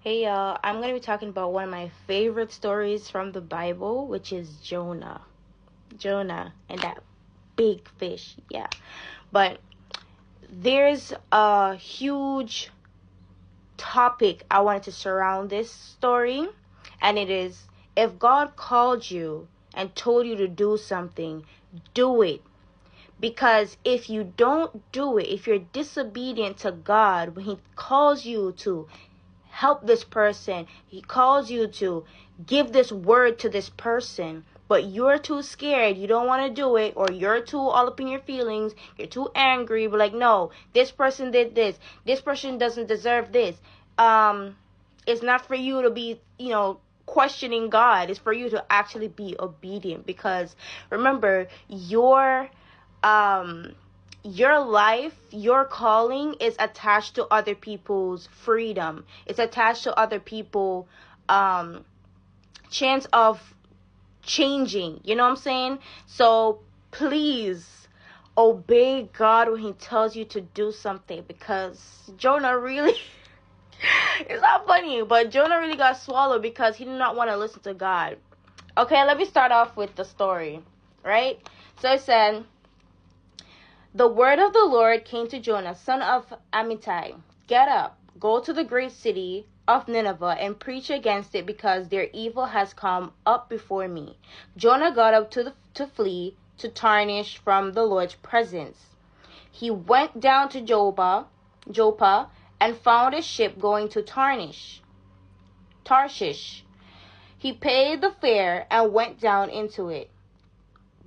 Hey y'all, I'm going to be talking about one of my favorite stories from the Bible, which is Jonah. Jonah and that big fish, yeah. But there's a huge topic I wanted to surround this story, and it is, if God called you and told you to do something, do it. Because if you don't do it, if you're disobedient to God when He calls you to help this person, He calls you to give this word to this person, but you're too scared, you don't want to do it, or you're too all up in your feelings, you're too angry, but like, no, this person did this person doesn't deserve this. It's not for you to be, questioning God. It's for you to actually be obedient, because remember, your life, your calling is attached to other people's freedom. It's attached to other people chance of changing. You know what I'm saying? So please obey God when He tells you to do something, because Jonah really it's not funny, but Jonah really got swallowed because he did not want to listen to God. Okay, let me start off with the story, right? So it said, the word of the Lord came to Jonah, son of Amittai. Get up, go to the great city of Nineveh and preach against it, because their evil has come up before me. Jonah got up to flee to Tarshish from the Lord's presence. He went down to Joppa and found a ship going to Tarshish. He paid the fare and went down into it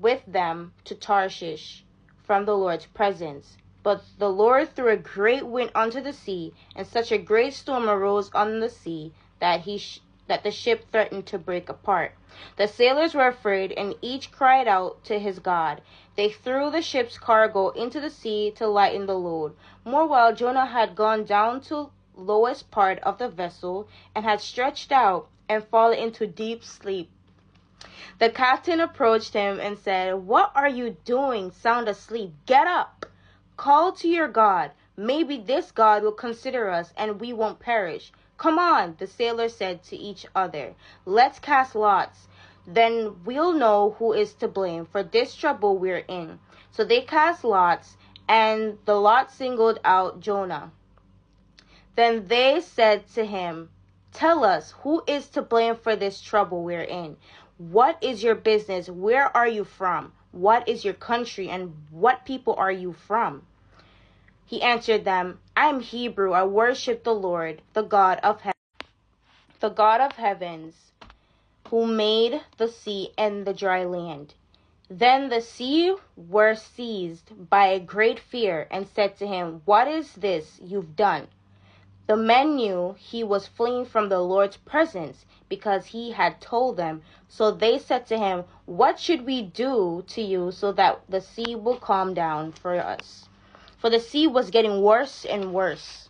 with them to Tarshish from the Lord's presence. But the Lord threw a great wind onto the sea, and such a great storm arose on the sea that the ship threatened to break apart. The sailors were afraid, and each cried out to his God. They threw the ship's cargo into the sea to lighten the load. Meanwhile, Jonah had gone down to the lowest part of the vessel and had stretched out and fallen into deep sleep. The captain approached him and said, "What are you doing sound asleep? Get up! Call to your God. Maybe this God will consider us and we won't perish." "Come on," the sailors said to each other. "Let's cast lots. Then we'll know who is to blame for this trouble we're in." So they cast lots, and the lot singled out Jonah. Then they said to him, "Tell us, who is to blame for this trouble we're in? What is your business? Where are you from? What is your country, and what people are you from?" He answered them, "I am Hebrew. I worship the Lord, the God of heavens, who made the sea and the dry land." Then the sea were seized by a great fear and said to him, "What is this you've done?" The men knew he was fleeing from the Lord's presence, because he had told them. So they said to him, "What should we do to you so that the sea will calm down for us?" For the sea was getting worse and worse.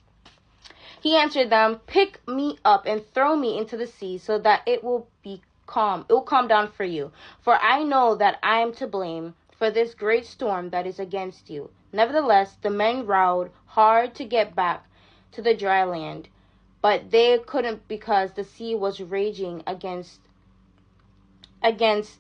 He answered them, "Pick me up and throw me into the sea, so that it will be calm. It will calm down for you. For I know that I am to blame for this great storm that is against you." Nevertheless, the men rowed hard to get back to the dry land, but they couldn't, because the sea was raging against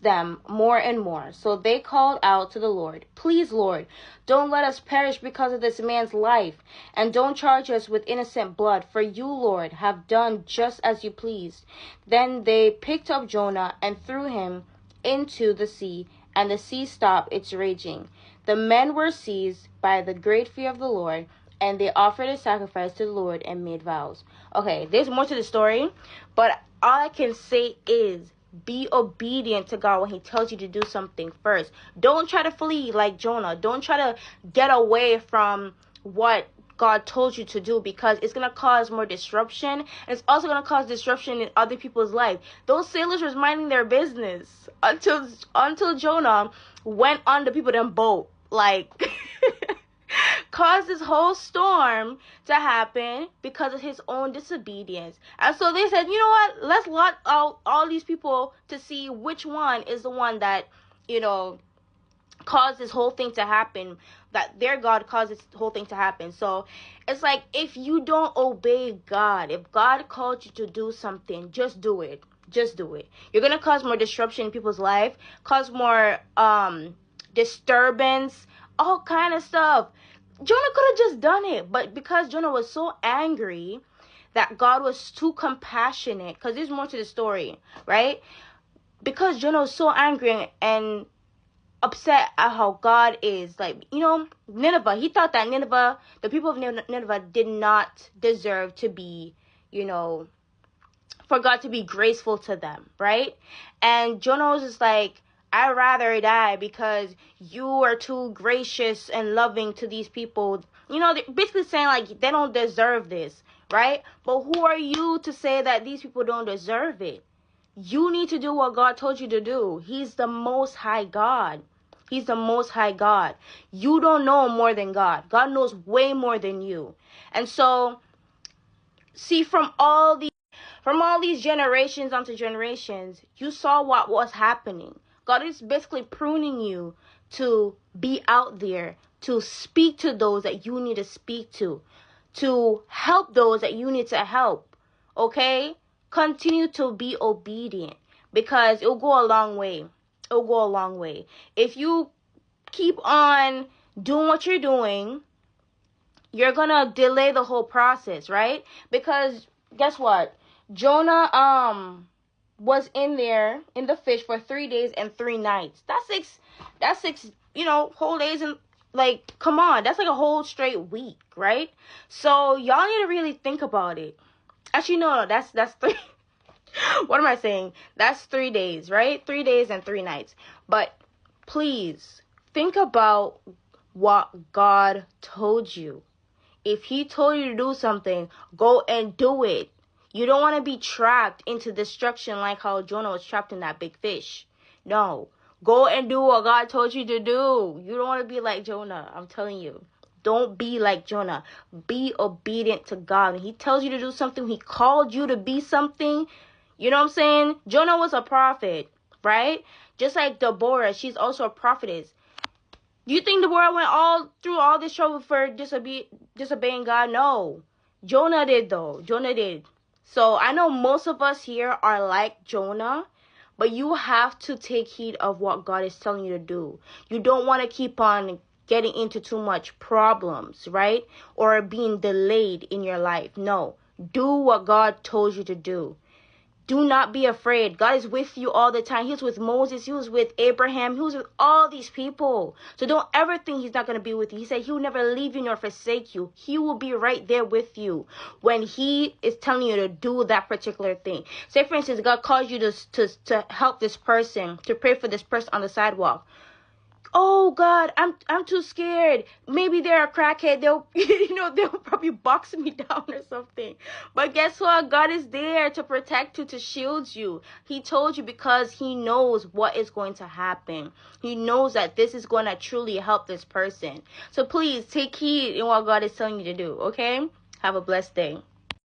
them more and more. So they called out to the Lord, "Please, Lord, don't let us perish because of this man's life, and don't charge us with innocent blood, for you, Lord, have done just as you pleased." Then they picked up Jonah and threw him into the sea, and the sea stopped its raging. The men were seized by the great fear of the Lord, and they offered a sacrifice to the Lord and made vows. Okay, there's more to the story, but all I can say is, be obedient to God when He tells you to do something first. Don't try to flee like Jonah. Don't try to get away from what God told you to do, because it's going to cause more disruption. And it's also going to cause disruption in other people's life. Those sailors were minding their business until Jonah went on the people in boat. Like... caused this whole storm to happen because of his own disobedience. And so they said, "You know what? Let's lot out all these people to see which one is the one that, caused this whole thing to happen, that their God caused this whole thing to happen. So it's like, if you don't obey God, if God called you to do something, just do it. Just do it. You're gonna cause more disruption in people's life, cause more disturbance, all kind of stuff. Jonah could have just done it, but because Jonah was so angry that God was too compassionate, because there's more to the story, right? Because Jonah was so angry and upset at how God is, like, Nineveh, he thought that Nineveh, the people of Nineveh, did not deserve to be, for God to be graceful to them, right? And Jonah was just like, I'd rather die because you are too gracious and loving to these people. They're basically saying, like, they don't deserve this, right? But who are you to say that these people don't deserve it? You need to do what God told you to do. He's the Most High God. He's the Most High God. You don't know more than God. God knows way more than you. And so, see, from all these generations onto generations, you saw what was happening. God is basically pruning you to be out there, to speak to those that you need to speak to help those that you need to help. Okay? Continue to be obedient, because it'll go a long way. It'll go a long way. If you keep on doing what you're doing, you're gonna delay the whole process, right? Because guess what? Jonah was in there in the fish for 3 days and 3 nights. That's six whole days, and like, come on, that's like a whole straight week, right? So y'all need to really think about it. Actually, no, that's 3. What am I saying? That's 3 days, right? 3 days and 3 nights. But please think about what God told you. If he told you to do something, go and do it. You don't want to be trapped into destruction like how Jonah was trapped in that big fish. No. Go and do what God told you to do. You don't want to be like Jonah. I'm telling you. Don't be like Jonah. Be obedient to God. When he tells you to do something, he called you to be something. You know what I'm saying? Jonah was a prophet, right? Just like Deborah, she's also a prophetess. Do you think Deborah went through all this trouble for disobeying God? No. Jonah did, though. Jonah did. So I know most of us here are like Jonah, but you have to take heed of what God is telling you to do. You don't want to keep on getting into too much problems, right? Or being delayed in your life. No. Do what God told you to do. Do not be afraid. God is with you all the time. He was with Moses. He was with Abraham. He was with all these people. So don't ever think he's not going to be with you. He said he will never leave you nor forsake you. He will be right there with you when he is telling you to do that particular thing. Say, for instance, God calls you to help this person, to pray for this person on the sidewalk. Oh God, I'm too scared. Maybe they're a crackhead. They'll probably box me down or something. But guess what? God is there to protect you, to shield you. He told you because he knows what is going to happen. He knows that this is going to truly help this person. So please take heed in what God is telling you to do. Okay? Have a blessed day.